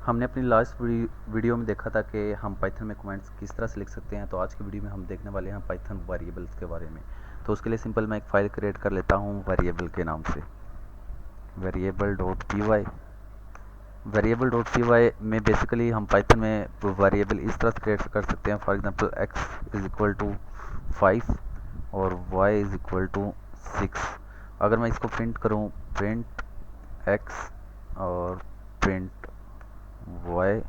हमने अपनी last video में देखा था कि हम पाइथन में कमेंट्स किस तरह से लिख सकते हैं। तो आज की वीडियो में हम देखने वाले हैं पाइथन वेरिएबल्स के बारे में। तो उसके लिए सिंपल मैं एक फ़ाइल क्रिएट कर लेता हूं वेरिएबल के नाम से, variable.py। variable.py में बेसिकली हम पाइथन में वेरिएबल इस तरह से क्रिएट कर सकते हैं। For example x is equal to 5 और y इज़ इक्वल टू 6। अगर मैं इसको प्रिंट करूं, प्रिंट x और प्रिंट y,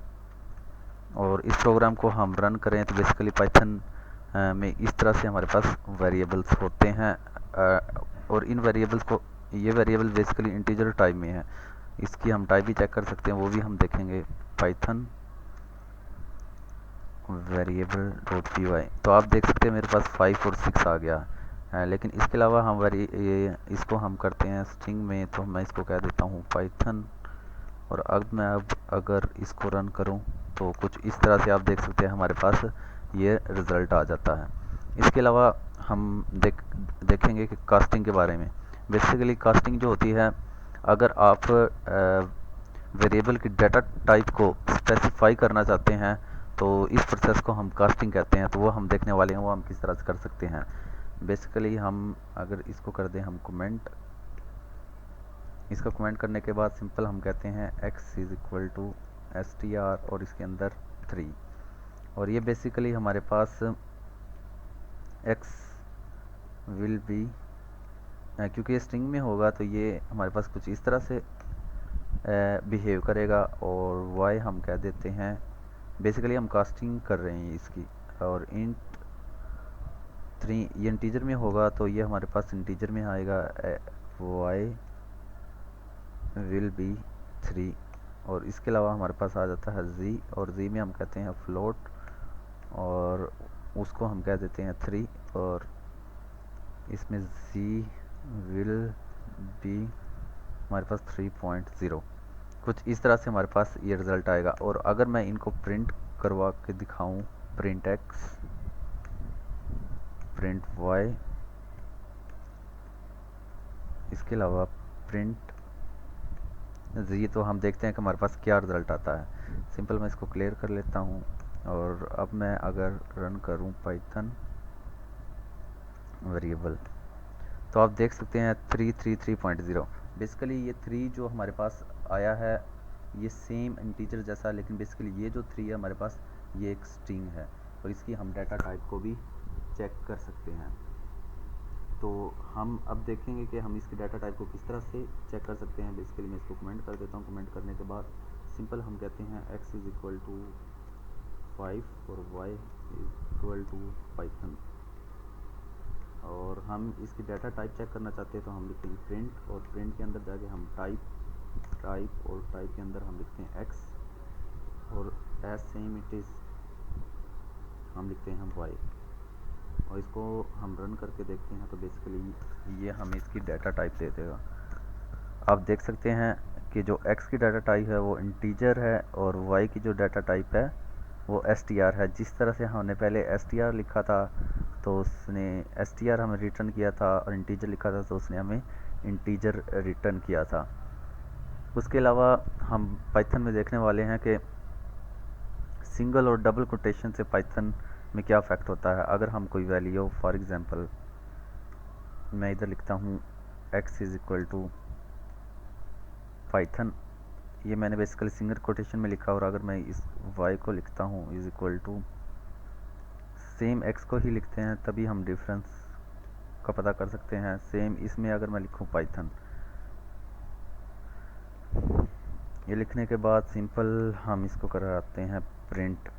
और इस प्रोग्राम को हम रन करें तो बेसिकली पाइथन में इस तरह से हमारे पास वेरिएबल्स होते हैं। और इन वेरिएबल्स को, ये वेरिएबल बेसिकली इंटीजर टाइप में है। इसकी हम टाइप भी चेक कर सकते हैं, वो भी हम देखेंगे। Python variable dot P Y, तो आप देख सकते हैं मेरे पास 5 और 6 आ गया है। लेकिन इसके अलावा हम इसको हम करते हैं स्ट्रिंग में, तो मैं इसको कह देता हूँ पाइथन। और अब अगर इसको रन करूं तो कुछ इस तरह से आप देख सकते हैं हमारे पास ये रिज़ल्ट आ जाता है। इसके अलावा हम देखेंगे कि कास्टिंग के बारे में। बेसिकली कास्टिंग जो होती है, अगर आप वेरिएबल की डाटा टाइप को स्पेसिफाई करना चाहते हैं तो इस प्रोसेस को हम कास्टिंग कहते हैं। तो वो हम देखने वाले हैं, वो हम किस तरह से कर सकते हैं। बेसिकली हम अगर इसको कर दें हम कमेंट, इसका कमेंट करने के बाद सिंपल हम कहते हैं x is equal to str और इसके अंदर 3। और ये बेसिकली हमारे पास x विल बी, क्योंकि ये स्ट्रिंग में होगा तो ये हमारे पास कुछ इस तरह से बिहेव करेगा। और y हम कह देते हैं, बेसिकली हम कास्टिंग कर रहे हैं इसकी। और इंट 3 ये इंटीजर में होगा तो ये हमारे पास इंटीजर में आएगा y विल बी 3। और इसके अलावा हमारे पास आ जाता है z, और z में हम कहते हैं फ्लोट और उसको हम कह देते हैं 3। और इसमें z विल बी हमारे पास 3.0। कुछ इस तरह से हमारे पास ये रिज़ल्ट आएगा। और अगर मैं इनको प्रिंट करवा के दिखाऊं, प्रिंट x, प्रिंट y, इसके अलावा प्रिंट जी, तो हम देखते हैं कि हमारे पास क्या रिज़ल्ट आता है। सिंपल मैं इसको क्लियर कर लेता हूँ। और अब मैं अगर रन करूँ पाइथन वेरिएबल, तो आप देख सकते हैं 3.0। बेसिकली ये 3 जो हमारे पास आया है ये सेम इंटीजर जैसा, लेकिन बेसिकली ये जो 3 है हमारे पास ये एक स्ट्रिंग है। और इसकी हम डाटा टाइप को भी चेक कर सकते हैं। तो हम अब देखेंगे कि हम इसकी डाटा टाइप को किस तरह से चेक कर सकते हैं। बेसिकली मैं इसको कमेंट कर देता हूँ। कमेंट करने के बाद सिंपल हम कहते हैं x इज़ इक्वल टू 5 और y is equal to Python. और हम इसकी डाटा टाइप चेक करना चाहते हैं तो हम लिखते हैं प्रिंट, और प्रिंट के अंदर जाके हम टाइप और टाइप के अंदर हम लिखते हैं x, और एज सेम इट इज़ हम लिखते हैं हम y। और इसको हम रन करके देखते हैं तो बेसिकली ये हमें इसकी डाटा टाइप दे देगा। आप देख सकते हैं कि जो x की डाटा टाइप है वो इंटीजर है, और y की जो डाटा टाइप है वो str है। जिस तरह से हमने पहले str लिखा था तो उसने str हमें रिटर्न किया था, और इंटीजर लिखा था तो उसने हमें इंटीजर रिटर्न किया था। उसके अलावा हम पाइथन में देखने वाले हैं कि सिंगल और डबल कोटेशन से पाइथन में क्या इफेक्ट होता है। अगर हम कोई वैल्यू, फॉर एग्जांपल मैं इधर लिखता हूँ x is equal to Python, ये मैंने बेसिकली सिंगल कोटेशन में लिखा। और अगर मैं इस y को लिखता हूँ is equal to same x को ही लिखते हैं, तभी हम डिफरेंस का पता कर सकते हैं। सेम इसमें अगर मैं लिखूँ पाइथन, ये लिखने के बाद सिंपल हम इसको कराते हैं प्रिंट,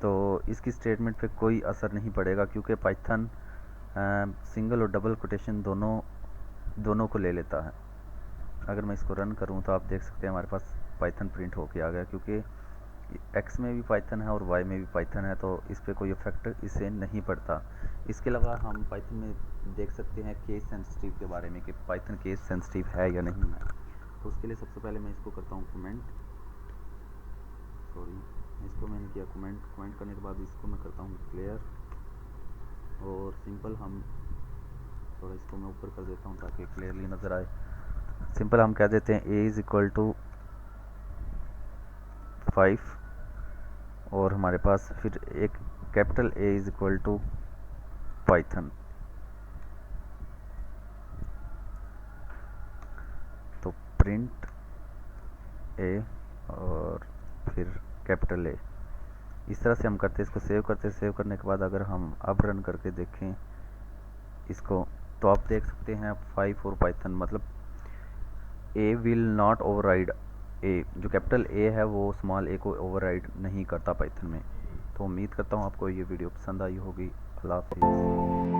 तो इसकी स्टेटमेंट पे कोई असर नहीं पड़ेगा क्योंकि पाइथन सिंगल और डबल कोटेशन दोनों को ले लेता है। अगर मैं इसको रन करूं तो आप देख सकते हैं हमारे पास पाइथन प्रिंट होके आ गया, क्योंकि x में भी पाइथन है और y में भी पाइथन है, तो इस पर कोई इफेक्ट इससे नहीं पड़ता। इसके अलावा हम पाइथन में देख सकते हैं केस सेंसिटिव के बारे में कि पाइथन केस सेंसिटिव है या नहीं है। तो उसके लिए सबसे पहले मैं इसको करता हूँ कमेंट, सॉरी इसको मैंने किया कमेंट करने के बाद इसको मैं करता हूँ क्लियर। और सिंपल हम थोड़ा इसको मैं ऊपर कर देता हूँ ताकि क्लियरली नज़र आए। सिंपल हम कह देते हैं a इज़ इक्वल टू 5 और हमारे पास फिर एक capital A is equal to Python. तो प्रिंट ए और फिर कैपिटल ए, इस तरह से हम करते हैं। इसको सेव करते, सेव करने के बाद अगर हम अब रन करके देखें इसको, तो आप देख सकते हैं 5 और पाइथन, मतलब ए विल नॉट ओवरराइड ए, जो कैपिटल ए है वो स्मॉल ए को ओवरराइड नहीं करता पाइथन में। तो उम्मीद करता हूँ आपको ये वीडियो पसंद आई होगी। अल्लाह हाफिज़।